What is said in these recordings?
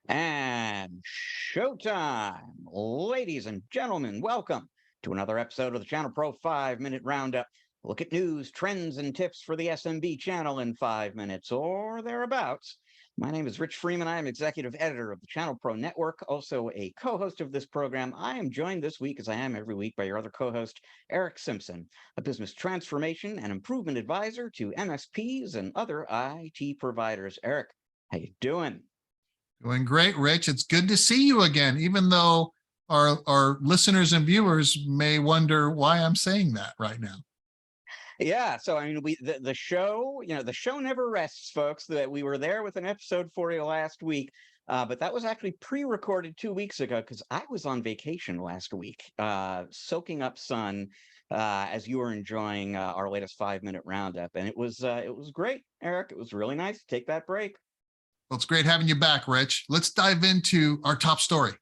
And showtime. Ladies and gentlemen, welcome to another episode of the ChannelPro 5-Minute Roundup. Look at news, trends, and tips for the SMB channel in 5 minutes or thereabouts. My name is Rich Freeman. I am executive editor of the ChannelPro Network, also a co-host of this program. I am joined this week, as I am every week, by your other co-host, Eric Simpson, a business transformation and improvement advisor to MSPs and other IT providers. Eric, how you doing? Doing great, Rich. It's good to see you again, even though our listeners and viewers may wonder why I'm saying that right now. Yeah, so I mean, the show, the show never rests, folks. That we were there with an episode for you last week, but that was actually pre-recorded 2 weeks ago because I was on vacation last week, soaking up sun as you were enjoying our latest 5-minute roundup, and it was great, Eric. It was really nice to take that break. Well, it's great having you back, Rich. Let's dive into our top story.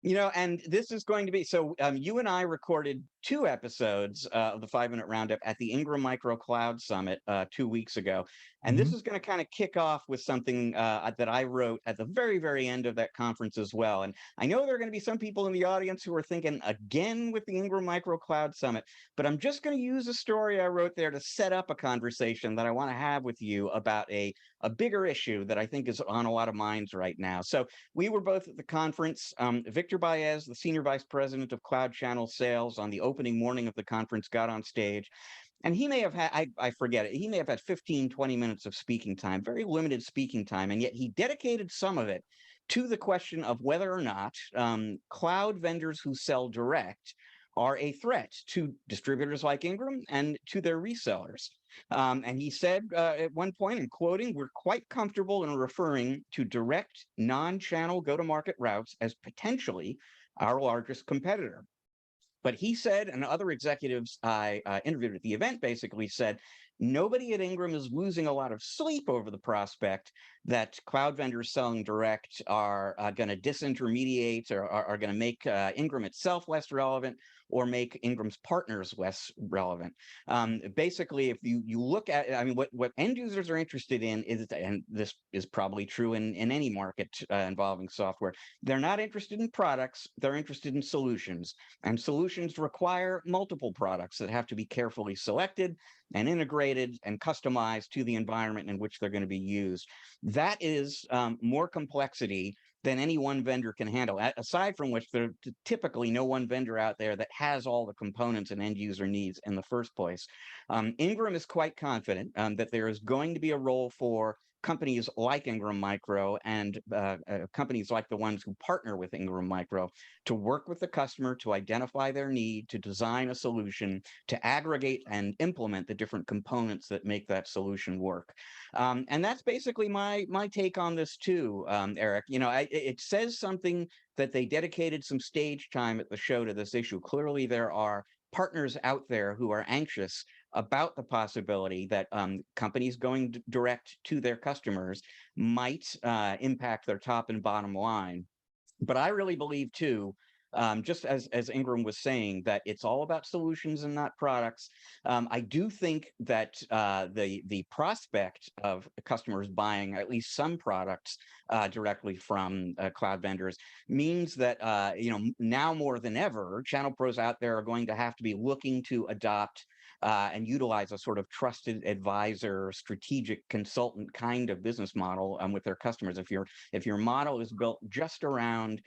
And this is going to be so. You and I recorded 2 episodes of the 5-minute roundup at the Ingram Micro Cloud Summit 2 weeks ago, and this is going to kind of kick off with something that I wrote at the very, very end of that conference as well. And I know there are going to be some people in the audience who are thinking again with the Ingram Micro Cloud Summit, but I'm just going to use a story I wrote there to set up a conversation that I want to have with you about a bigger issue that I think is on a lot of minds right now. So we were both at the conference. Victor Baez, the Senior Vice President of Cloud Channel Sales, on the opening morning of the conference, got on stage. And he may have had, I forget it, he may have had 15, 20 minutes of speaking time, very limited speaking time. And yet he dedicated some of it to the question of whether or not cloud vendors who sell direct are a threat to distributors like Ingram and to their resellers. And he said at one point, in quoting, "We're quite comfortable in referring to direct non-channel go-to-market routes as potentially our largest competitor." But he said, and other executives I interviewed at the event basically said, nobody at Ingram is losing a lot of sleep over the prospect that cloud vendors selling direct are going to disintermediate or are going to make Ingram itself less relevant or make Ingram's partners less relevant. Basically, if you look at, I mean, what end users are interested in is, and this is probably true in any market involving software, they're not interested in products, they're interested in solutions. And solutions require multiple products that have to be carefully selected and integrated and customized to the environment in which they're going to be used. That is more complexity than any one vendor can handle. Aside from which, there's typically no one vendor out there that has all the components and end user needs in the first place. Ingram is quite confident that there is going to be a role for companies like Ingram Micro and companies like the ones who partner with Ingram Micro to work with the customer to identify their need, to design a solution, to aggregate and implement the different components that make that solution work. And that's basically my take on this too, Eric. It says something that they dedicated some stage time at the show to this issue. Clearly, there are partners out there who are anxious about the possibility that companies going direct to their customers might impact their top and bottom line. But I really believe too, just as Ingram was saying, that it's all about solutions and not products. I do think that the prospect of customers buying at least some products directly from cloud vendors means that now more than ever, channel pros out there are going to have to be looking to adopt and utilize a sort of trusted advisor, strategic consultant kind of business model with their customers. If your model is built just around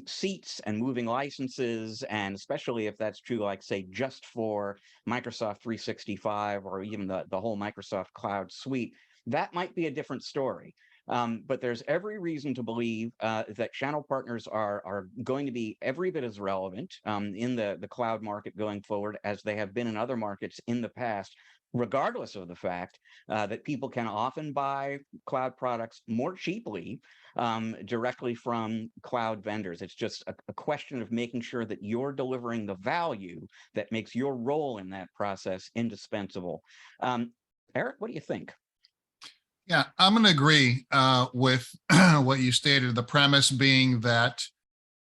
seats and moving licenses, and especially if that's true, like say just for Microsoft 365 or even the whole Microsoft Cloud suite, that might be a different story. But there's every reason to believe that channel partners are going to be every bit as relevant in the cloud market going forward as they have been in other markets in the past, regardless of the fact that people can often buy cloud products more cheaply directly from cloud vendors. It's just a question of making sure that you're delivering the value that makes your role in that process indispensable. Eric, what do you think? Yeah, I'm going to agree with what you stated, the premise being that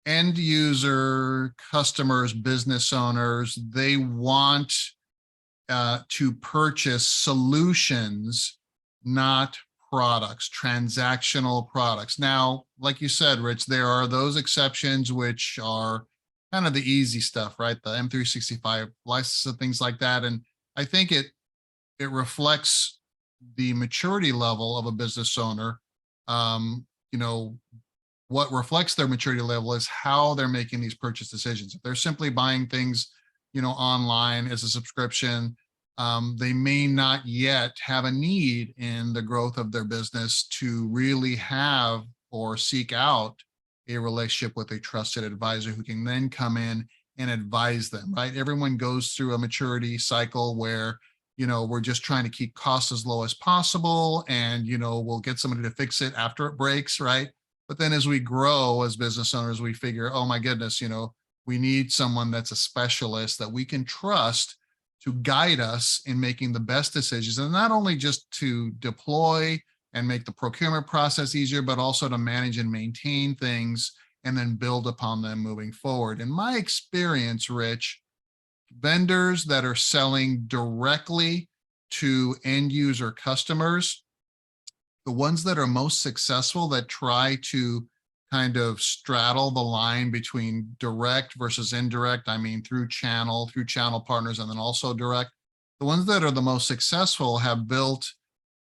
end user customers, business owners, they want to purchase solutions, not products, transactional products. Now, like you said, Rich, there are those exceptions which are kind of the easy stuff, right? The M365 license and things like that. And I think it reflects the maturity level of a business owner. You know, what reflects their maturity level is how they're making these purchase decisions. If they're simply buying things, you know, online as a subscription, they may not yet have a need in the growth of their business to really have or seek out a relationship with a trusted advisor who can then come in and advise them, right? Everyone goes through a maturity cycle where, you know, we're just trying to keep costs as low as possible, and, you know, we'll get somebody to fix it after it breaks, right? But then as we grow as business owners, we figure, oh my goodness, you know, we need someone that's a specialist that we can trust to guide us in making the best decisions. And not only just to deploy and make the procurement process easier, but also to manage and maintain things and then build upon them moving forward. In my experience, Rich, vendors that are selling directly to end user customers, the ones that are most successful, that try to kind of straddle the line between direct versus indirect, I mean, through channel partners, and then also direct, the ones that are the most successful have built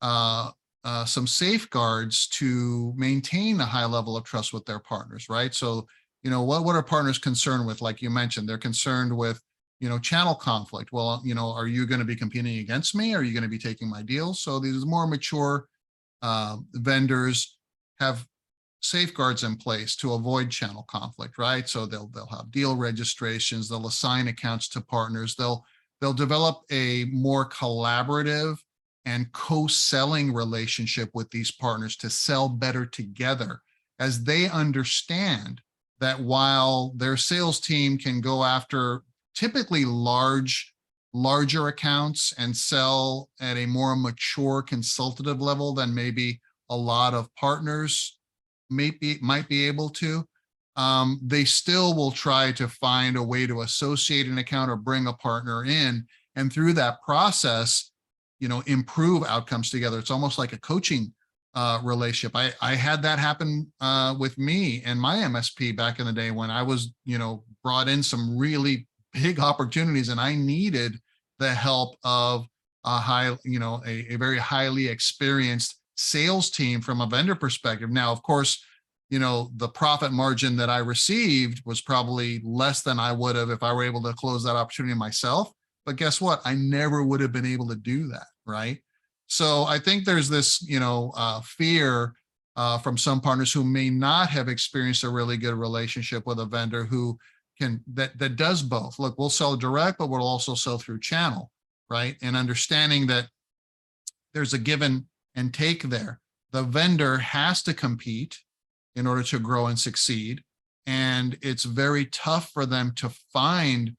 some safeguards to maintain a high level of trust with their partners, right? So, you know, what are partners concerned with? Like you mentioned, they're concerned with, you know, channel conflict. Well, you know, are you going to be competing against me? Are you going to be taking my deals? So these more mature vendors have safeguards in place to avoid channel conflict, right? So they'll have deal registrations, they'll assign accounts to partners, they'll develop a more collaborative and co-selling relationship with these partners to sell better together, as they understand that while their sales team can go after typically larger accounts and sell at a more mature consultative level than maybe a lot of partners might be able to, they still will try to find a way to associate an account or bring a partner in, and through that process, you know, improve outcomes together. It's almost like a coaching relationship. I had that happen with me and my MSP back in the day when I was, you know, brought in some really big opportunities and I needed the help of a very highly experienced sales team from a vendor perspective. Now, of course, you know, the profit margin that I received was probably less than I would have if I were able to close that opportunity myself. But guess what? I never would have been able to do that, right? So I think there's this, you know, fear from some partners who may not have experienced a really good relationship with a vendor who that does both. Look, we'll sell direct, but we'll also sell through channel, right? And understanding that there's a give and take there. The vendor has to compete in order to grow and succeed. And it's very tough for them to find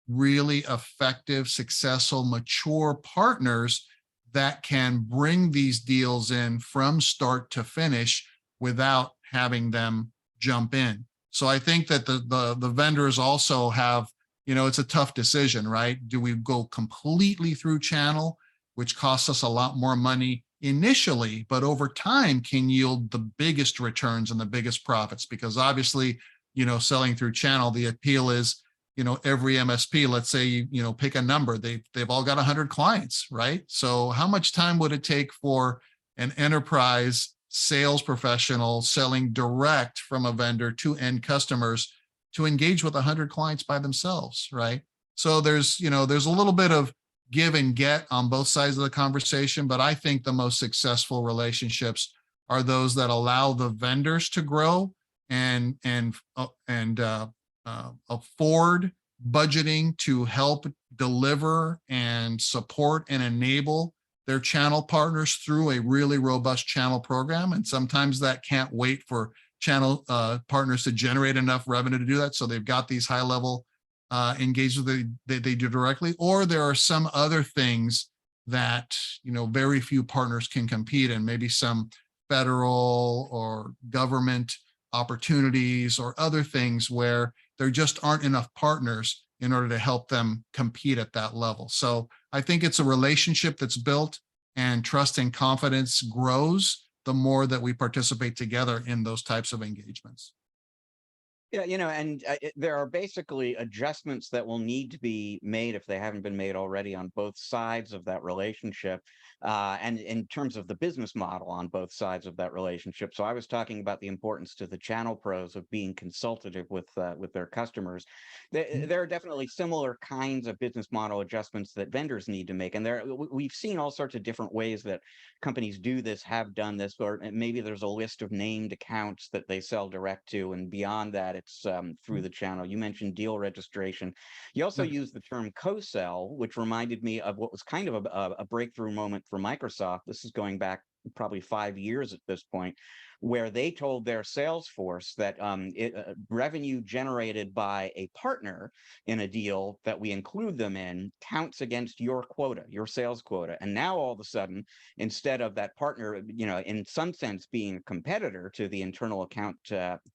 really effective, successful, mature partners that can bring these deals in from start to finish without having them jump in. So I think that the vendors also have, you know, it's a tough decision, right? Do we go completely through channel, which costs us a lot more money initially, but over time can yield the biggest returns and the biggest profits? Because obviously, you know, selling through channel, the appeal is, you know, every MSP, let's say, you know, pick a number, they've all got 100 clients, right? So how much time would it take for an enterprise sales professional selling direct from a vendor to end customers to engage with 100 clients by themselves, right? So there's, you know, there's a little bit of give and get on both sides of the conversation, but I think the most successful relationships are those that allow the vendors to grow and afford budgeting to help deliver and support and enable their channel partners through a really robust channel program. And sometimes that can't wait for channel partners to generate enough revenue to do that. So they've got these high level engagements that they do directly, or there are some other things that, you know, very few partners can compete in, maybe some federal or government opportunities or other things where there just aren't enough partners in order to help them compete at that level. So I think it's a relationship that's built and trust and confidence grows the more that we participate together in those types of engagements. Yeah, and there are basically adjustments that will need to be made if they haven't been made already on both sides of that relationship, and in terms of the business model on both sides of that relationship. So I was talking about the importance to the channel pros of being consultative with their customers. There are definitely similar kinds of business model adjustments that vendors need to make, and we've seen all sorts of different ways that companies do this, have done this, or maybe there's a list of named accounts that they sell direct to, and beyond that, it's through the channel. You mentioned deal registration. You also used the term co-sell, which reminded me of what was kind of a breakthrough moment for Microsoft. This is going back probably 5 years at this point, where they told their sales force that revenue generated by a partner in a deal that we include them in counts against your quota, your sales quota. And now all of a sudden, instead of that partner, in some sense being a competitor to the internal account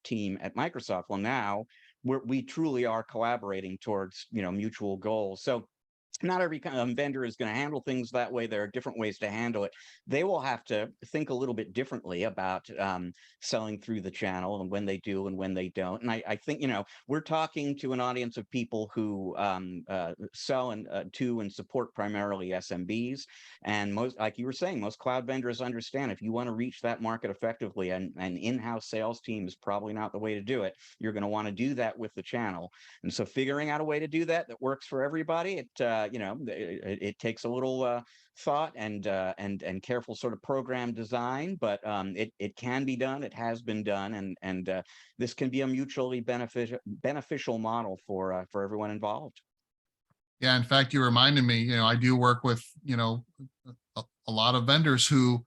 team at Microsoft, well, now we truly are collaborating towards, mutual goals. So not every kind of vendor is going to handle things that way. There are different ways to handle it. They will have to think a little bit differently about selling through the channel, and when they do and when they don't. And I think, we're talking to an audience of people who sell to and support primarily SMBs. And most, like you were saying, most cloud vendors understand if you want to reach that market effectively, and an in-house sales team is probably not the way to do it. You're going to want to do that with the channel. And so figuring out a way to do that works for everybody, it takes a little thought and careful sort of program design, but it can be done. It has been done, and this can be a mutually beneficial model for everyone involved. Yeah, in fact, you reminded me. I do work with a lot of vendors who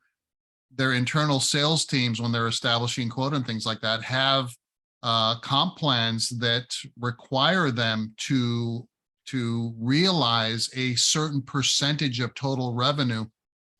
their internal sales teams, when they're establishing quota and things like that, have comp plans that require them to realize a certain percentage of total revenue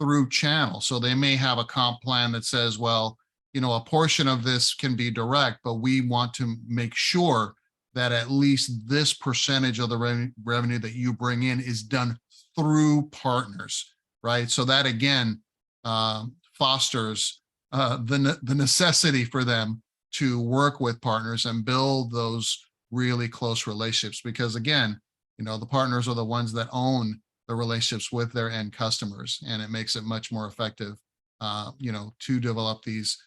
through channel. So they may have a comp plan that says, well, a portion of this can be direct, but we want to make sure that at least this percentage of the revenue that you bring in is done through partners, right? So that again fosters the necessity for them to work with partners and build those really close relationships, because again, the partners are the ones that own the relationships with their end customers, and it makes it much more effective, to develop these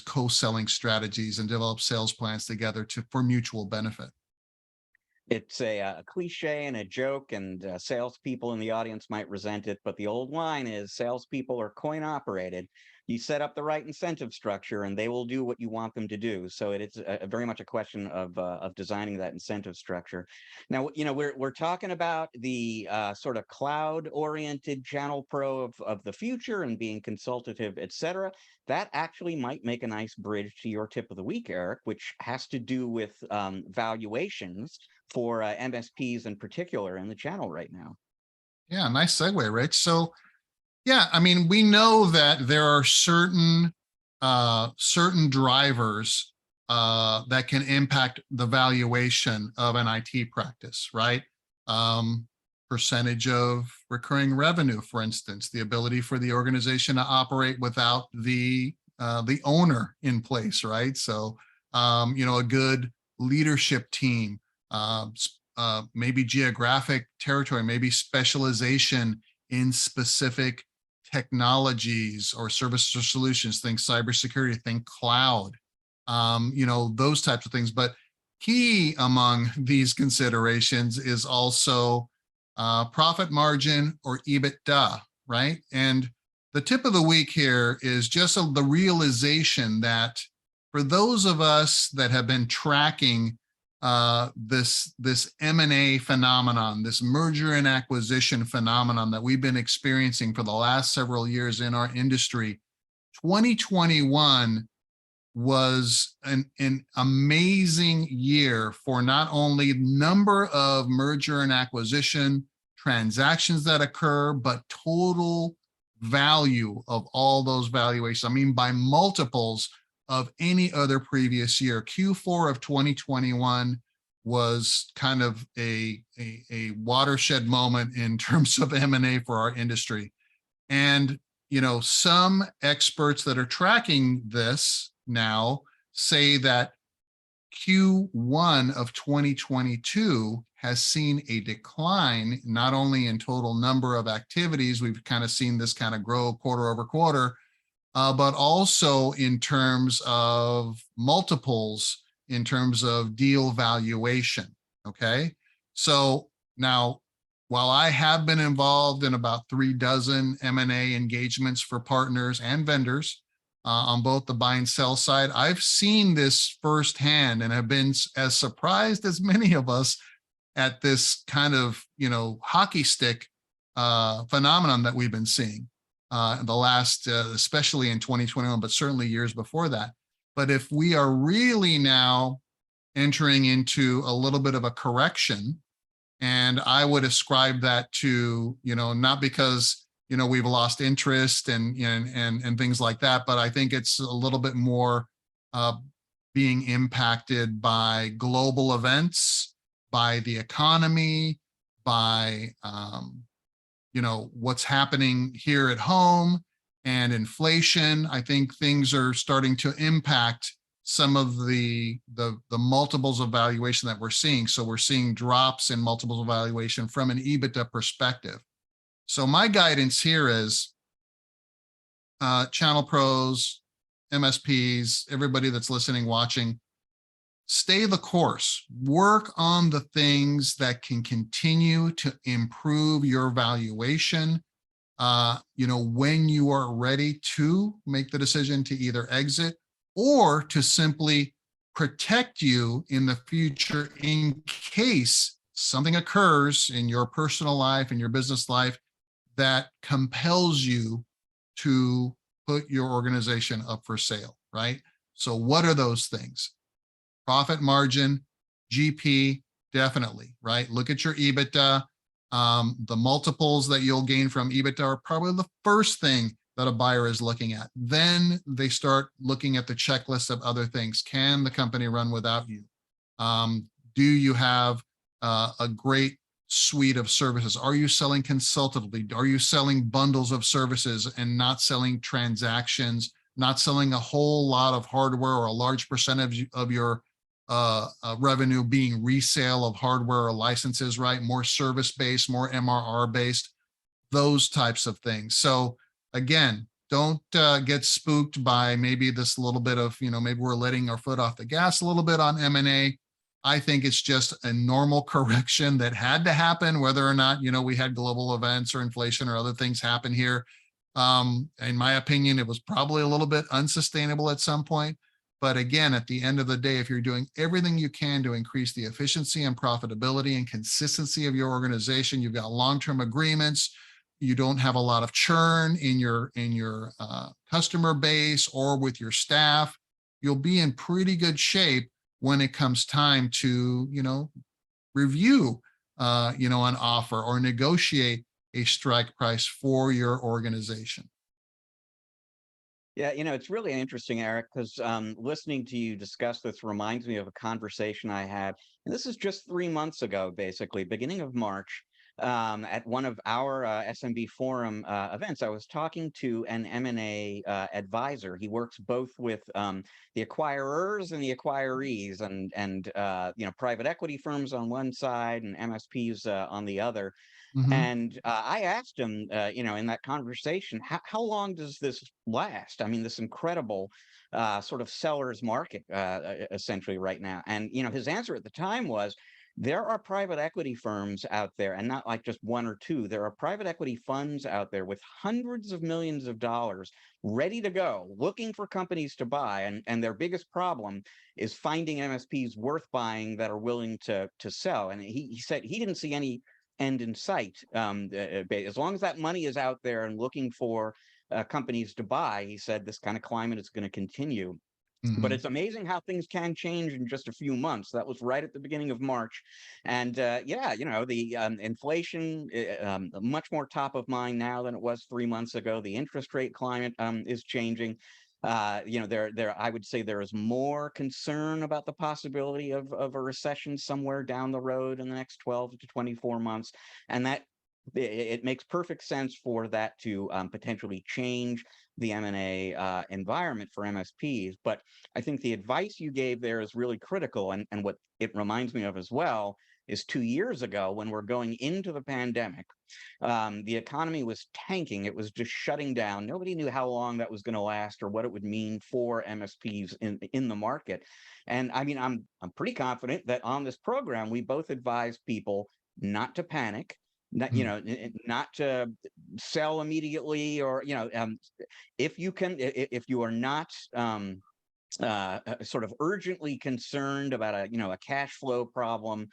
co-selling strategies and develop sales plans together for mutual benefit. It's a cliche and a joke, and salespeople in the audience might resent it, but the old line is salespeople are coin operated. You set up the right incentive structure, and they will do what you want them to do. So it's very much a question of designing that incentive structure. Now, we're talking about the sort of cloud-oriented channel pro of the future and being consultative, et cetera. That actually might make a nice bridge to your tip of the week, Eric, which has to do with valuations for MSPs in particular in the channel right now. Yeah, nice segue, Rich. So yeah, I mean, we know that there are certain drivers that can impact the valuation of an IT practice, right? Percentage of recurring revenue, for instance, the ability for the organization to operate without the owner in place, right? So a good leadership team, maybe geographic territory, maybe specialization in specific technologies or services or solutions, think cybersecurity, think cloud, those types of things. But key among these considerations is also profit margin, or EBITDA, right? And the tip of the week here is just the realization that for those of us that have been tracking this M&A phenomenon, this merger and acquisition phenomenon that we've been experiencing for the last several years in our industry, 2021 was an amazing year for not only number of merger and acquisition transactions that occur, but total value of all those valuations. I mean, by multiples of any other previous year. Q4 of 2021 was kind of a watershed moment in terms of M&A for our industry. And, some experts that are tracking this now say that Q1 of 2022 has seen a decline, not only in total number of activities, we've kind of seen this kind of grow quarter over quarter, but also in terms of multiples, in terms of deal valuation. Okay. So now, while I have been involved in about 36 M&A engagements for partners and vendors on both the buy and sell side, I've seen this firsthand and have been as surprised as many of us at this kind of, hockey stick phenomenon that we've been seeing the last, especially in 2021, but certainly years before that. But if we are really now entering into a little bit of a correction, and I would ascribe that to, not because, we've lost interest and things like that, but I think it's a little bit more being impacted by global events, by the economy, by, what's happening here at home and inflation. I think things are starting to impact some of the multiples of valuation that we're seeing. So we're seeing drops in multiples of valuation from an EBITDA perspective. So my guidance here is channel pros, MSPs, everybody that's listening, watching, stay the course. Work on the things that can continue to improve your valuation. When you are ready to make the decision to either exit or to simply protect you in the future in case something occurs in your personal life, in your business life, that compels you to put your organization up for sale, right? So what are those things? Profit margin, GP, definitely, right? Look at your EBITDA. The multiples that you'll gain from EBITDA are probably the first thing that a buyer is looking at. Then they start looking at the checklist of other things. Can the company run without you? Do you have a great suite of services? Are you selling consultatively? Are you selling bundles of services and not selling transactions, not selling a whole lot of hardware or a large percentage of your revenue being resale of hardware or licenses, right? More service-based, more MRR-based, those types of things. So again, don't get spooked by maybe this little bit of, maybe we're letting our foot off the gas a little bit on M&A. I think it's just a normal correction that had to happen, whether or not, we had global events or inflation or other things happen here. In my opinion, it was probably a little bit unsustainable at some point. But again, at the end of the day, if you're doing everything you can to increase the efficiency and profitability and consistency of your organization, you've got long-term agreements, you don't have a lot of churn in your customer base or with your staff, you'll be in pretty good shape when it comes time to, review, an offer or negotiate a strike price for your organization. Yeah, it's really interesting, Eric, because listening to you discuss this reminds me of a conversation I had, and this is just 3 months ago, basically, beginning of March, at one of our SMB forum events. I was talking to an M&A advisor. He works both with the acquirers and the acquirees, and private equity firms on one side and MSPs on the other. And I asked him, in that conversation, how long does this last? I mean, this incredible sort of seller's market, essentially right now. And, his answer at the time was, there are private equity firms out there, and not like just one or two. There are private equity funds out there with hundreds of millions of dollars ready to go, looking for companies to buy. And their biggest problem is finding MSPs worth buying that are willing to sell. And he said he didn't see any end in sight. As long as that money is out there and looking for companies to buy, he said this kind of climate is going to continue. But it's amazing how things can change in just a few months. That was right at the beginning of March. And the inflation, much more top of mind now than it was 3 months ago. The interest rate climate is changing. I would say there is more concern about the possibility of a recession somewhere down the road in the next 12 to 24 months. And that it makes perfect sense for that to potentially change the M&A environment for MSPs. But I think the advice you gave there is really critical. And what it reminds me of as well is 2 years ago when we're going into the pandemic, the economy was tanking. It was just shutting down. Nobody knew how long that was going to last or what it would mean for MSPs in the market. And I mean, I'm pretty confident that on this program, we both advise people not to panic, not to sell immediately, or if you can, if you are not sort of urgently concerned about a cash flow problem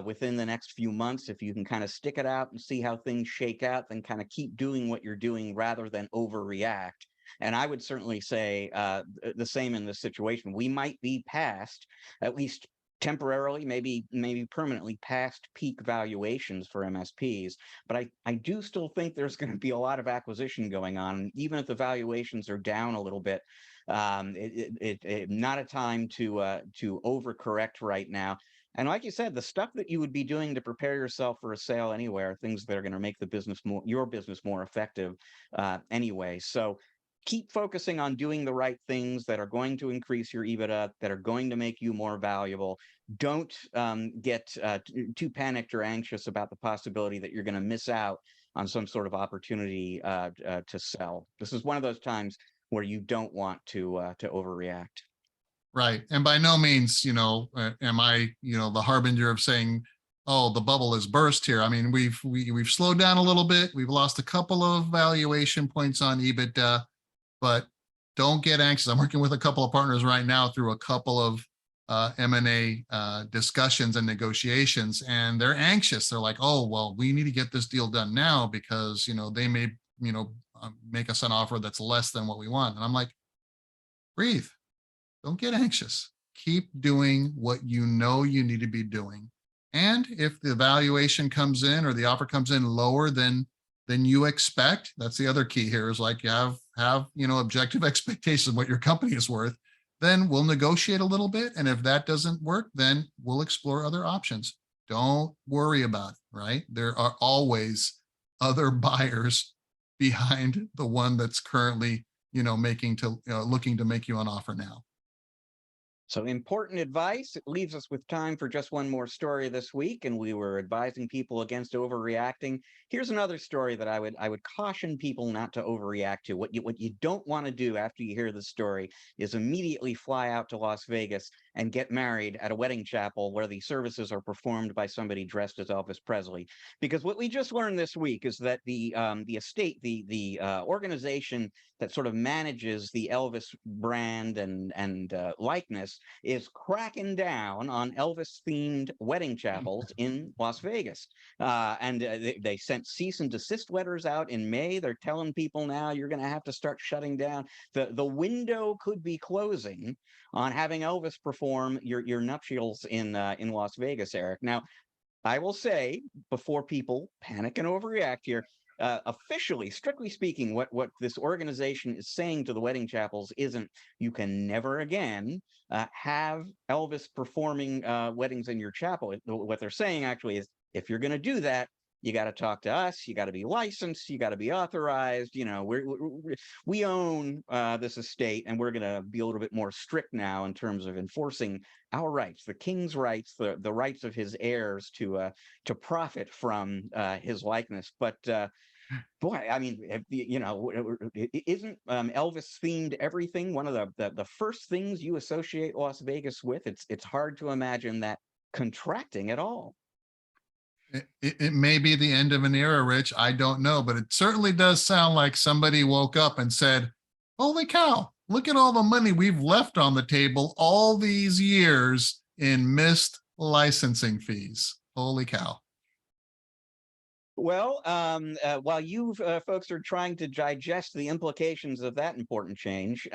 within the next few months, if you can kind of stick it out and see how things shake out, then kind of keep doing what you're doing rather than overreact. And I would certainly say the same in this situation. We might be past, at least temporarily, maybe permanently, past peak valuations for MSPs. But I do still think there's going to be a lot of acquisition going on, even if the valuations are down a little bit. Not a time to overcorrect right now. And like you said, the stuff that you would be doing to prepare yourself for a sale anyway are things that are going to make the business your business more effective anyway. So keep focusing on doing the right things that are going to increase your EBITDA, that are going to make you more valuable. Don't get too panicked or anxious about the possibility that you're going to miss out on some sort of opportunity to sell. This is one of those times where you don't want to overreact. Right. And by no means, am I, the harbinger of saying, oh, the bubble has burst here. I mean, we've slowed down a little bit. We've lost a couple of valuation points on EBITDA, but don't get anxious. I'm working with a couple of partners right now through a couple of M&A discussions and negotiations, and they're anxious. They're like, oh, well, we need to get this deal done now because, they may, make us an offer that's less than what we want. And I'm like, breathe. Don't get anxious. Keep doing what you know you need to be doing. And if the valuation comes in or the offer comes in lower than you expect, that's the other key here, is like you have objective expectations of what your company is worth, then we'll negotiate a little bit. And if that doesn't work, then we'll explore other options. Don't worry about it, right? There are always other buyers behind the one that's currently, looking to make you an offer now. So important advice. It leaves us with time for just one more story this week, and we were advising people against overreacting. Here's another story that I would caution people not to overreact to. What you don't want to do after you hear the story is immediately fly out to Las Vegas and get married at a wedding chapel where the services are performed by somebody dressed as Elvis Presley. Because what we just learned this week is that the estate, the organization that sort of manages the Elvis brand and likeness, is cracking down on Elvis-themed wedding chapels in Las Vegas. And they sent cease and desist letters out in May. They're telling people now you're going to have to start shutting down. The window could be closing on having Elvis perform your nuptials in Las Vegas, Eric. Now, I will say, before people panic and overreact here, officially, strictly speaking, what this organization is saying to the wedding chapels isn't you can never again have Elvis performing weddings in your chapel. What they're saying actually is, if you're going to do that, you got to talk to us. You got to be licensed. You got to be authorized. We own this estate, and we're going to be a little bit more strict now in terms of enforcing our rights, the king's rights, the rights of his heirs to profit from his likeness. But boy, I mean, isn't Elvis-themed everything one of the first things you associate Las Vegas with? It's hard to imagine that contracting at all. It may be the end of an era, Rich. I don't know, but it certainly does sound like somebody woke up and said, holy cow, look at all the money we've left on the table all these years in missed licensing fees. Holy cow. Well, while you folks are trying to digest the implications of that important change,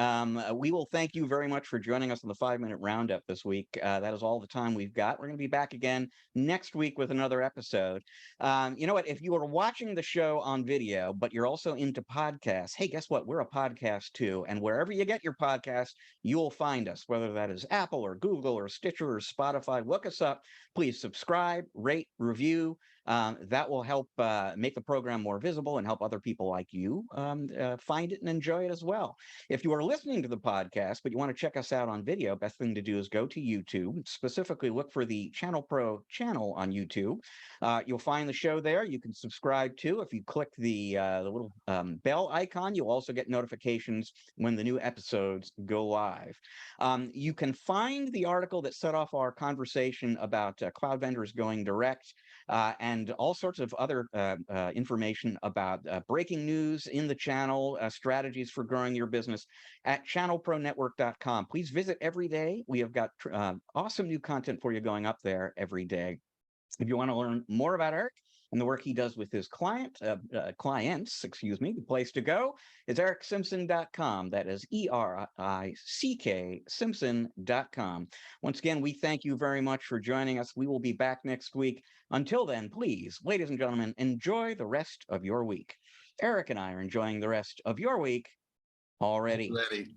we will thank you very much for joining us on the 5-Minute Roundup this week. That is all the time we've got. We're going to be back again next week with another episode. You know what? If you are watching the show on video, but you're also into podcasts, hey, guess what? We're a podcast too. And wherever you get your podcast, you will find us, whether that is Apple or Google or Stitcher or Spotify. Look us up. Please subscribe, rate, review. That will help make the program more visible and help other people like you find it and enjoy it as well. If you are listening to the podcast, but you want to check us out on video, best thing to do is go to YouTube, specifically look for the ChannelPro channel on YouTube. You'll find the show there. You can subscribe to. If you click the little bell icon, you'll also get notifications when the new episodes go live. You can find the article that set off our conversation about cloud vendors going direct and all sorts of other information about breaking news in the channel, strategies for growing your business at channelpronetwork.com. Please visit every day. We have got awesome new content for you going up there every day. If you want to learn more about Eric and the work he does with his clients, the place to go is ericksimpson.com. That is ERICK Simpson.com. Once again, we thank you very much for joining us. We will be back next week. Until then, please, ladies and gentlemen, enjoy the rest of your week. Eric and I are enjoying the rest of your week already. Ready.